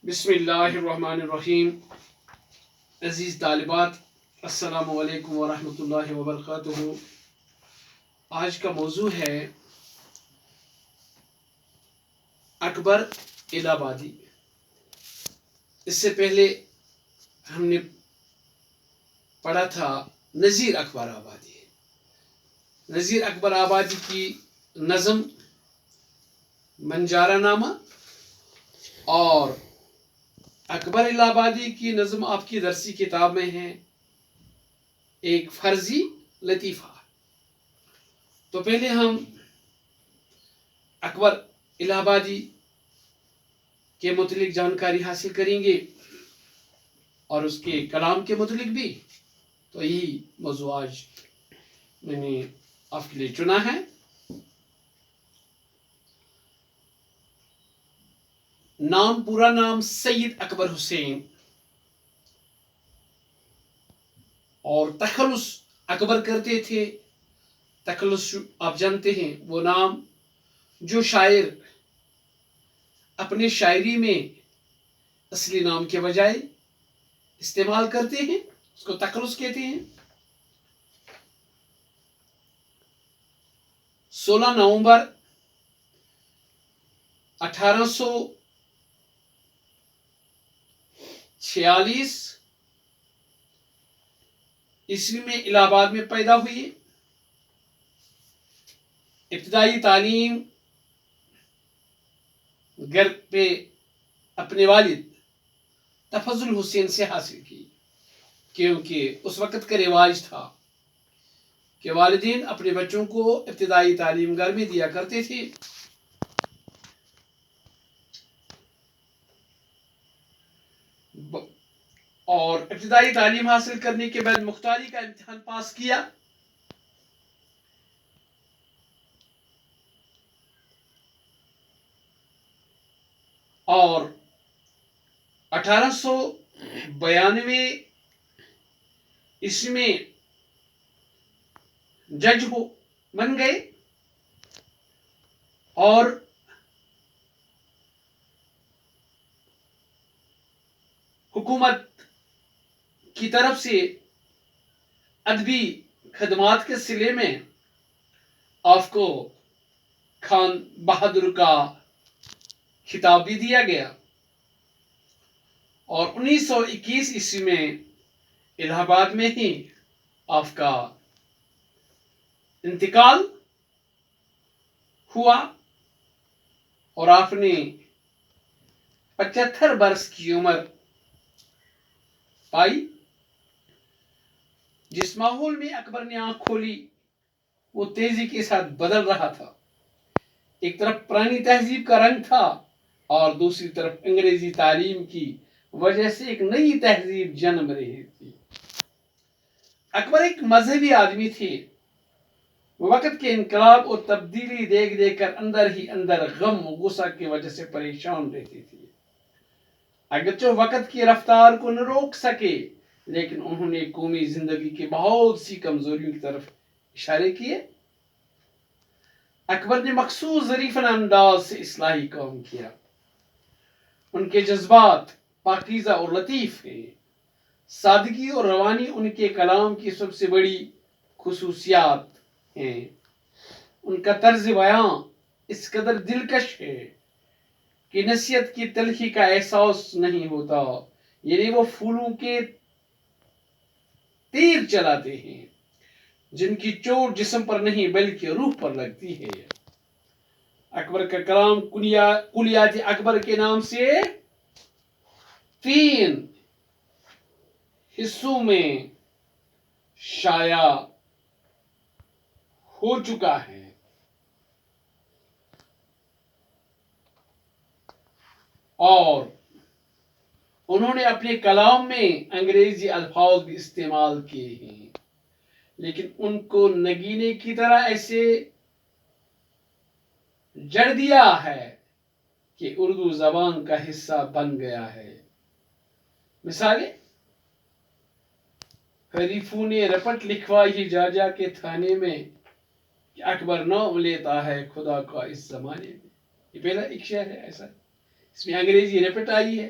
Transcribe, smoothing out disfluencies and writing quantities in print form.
بسم اللہ الرحمن الرحیم. عزیز طالبات، السلام علیکم ورحمۃ اللہ وبرکاتہ. آج کا موضوع ہے اکبر الہ آبادی. اس سے پہلے ہم نے پڑھا تھا نذیر اکبر آبادی. نذیر اکبر آبادی کی نظم منجارہ نامہ اور اکبر الہ آبادی کی نظم آپ کی درسی کتاب میں ہے ایک فرضی لطیفہ. تو پہلے ہم اکبر الہ آبادی کے متعلق جانکاری حاصل کریں گے اور اس کے کلام کے متعلق بھی. تو یہی موضوع آج میں نے آپ کے لیے چنا ہے. پورا نام سید اکبر حسین اور تخلص اکبر کرتے تھے. تخلص آپ جانتے ہیں وہ نام جو شاعر اپنے شاعری میں اصلی نام کے بجائے استعمال کرتے ہیں اس کو تخلص کہتے ہیں. 16 نومبر 1846 عیسوی میں الہ آباد میں پیدا ہوئی. ابتدائی تعلیم گھر پہ اپنے والد تفضل حسین سے حاصل کی، کیونکہ اس وقت کا رواج تھا کہ والدین اپنے بچوں کو ابتدائی تعلیم گھر میں دیا کرتے تھے. اور ابتدائی تعلیم حاصل کرنے کے بعد مختاری کا امتحان پاس کیا. اور 1892 عیسوی میں جج بن گئے اور حکومت کی طرف سے ادبی خدمات کے سلے میں آپ کو خان بہادر کا خطاب بھی دیا گیا. اور 1921 عیسوی میں الہ آباد میں ہی آپ کا انتقال ہوا اور آپ نے 75 برس کی عمر پائی. جس ماحول میں اکبر نے آنکھ کھولی وہ تیزی کے ساتھ بدل رہا تھا. ایک طرف پرانی تہذیب کا رنگ تھا اور دوسری طرف انگریزی تعلیم کی وجہ سے ایک نئی تہذیب جنم رہی تھی. اکبر ایک مذہبی آدمی تھے. وہ وقت کے انقلاب اور تبدیلی دیکھ دیکھ کر اندر ہی اندر غم و غصہ کی وجہ سے پریشان رہتے تھے. اگرچہ وقت کی رفتار کو نہ روک سکے لیکن انہوں نے قومی زندگی کی بہت سی کمزوریوں کی طرف اشارے کیے. اکبر نے مخصوص ظریفانہ انداز سے اصلاحی کام کیا. ان کے جذبات پاکیزہ اور لطیف ہیں. سادگی اور روانی ان کے کلام کی سب سے بڑی خصوصیات ہیں. ان کا طرز بیان اس قدر دلکش ہے کہ نصیحت کی تلخی کا احساس نہیں ہوتا. یعنی وہ پھولوں کے تیر چلاتے ہیں جن کی چوٹ جسم پر نہیں بلکہ روح پر لگتی ہے. اکبر کا کلام کلیات اکبر کے نام سے 3 حصوں میں شائع ہو چکا ہے. اور انہوں نے اپنے کلام میں انگریزی الفاظ بھی استعمال کیے ہیں لیکن ان کو نگینے کی طرح ایسے جڑ دیا ہے کہ اردو زبان کا حصہ بن گیا ہے. مثالیں: حریفوں نے رپٹ لکھوائی جا جا کے تھانے میں کہ اکبر نام لیتا ہے خدا کا اس زمانے میں. یہ پہلا ایک شعر ہے ایسا، اس میں انگریزی رپٹ آئی ہے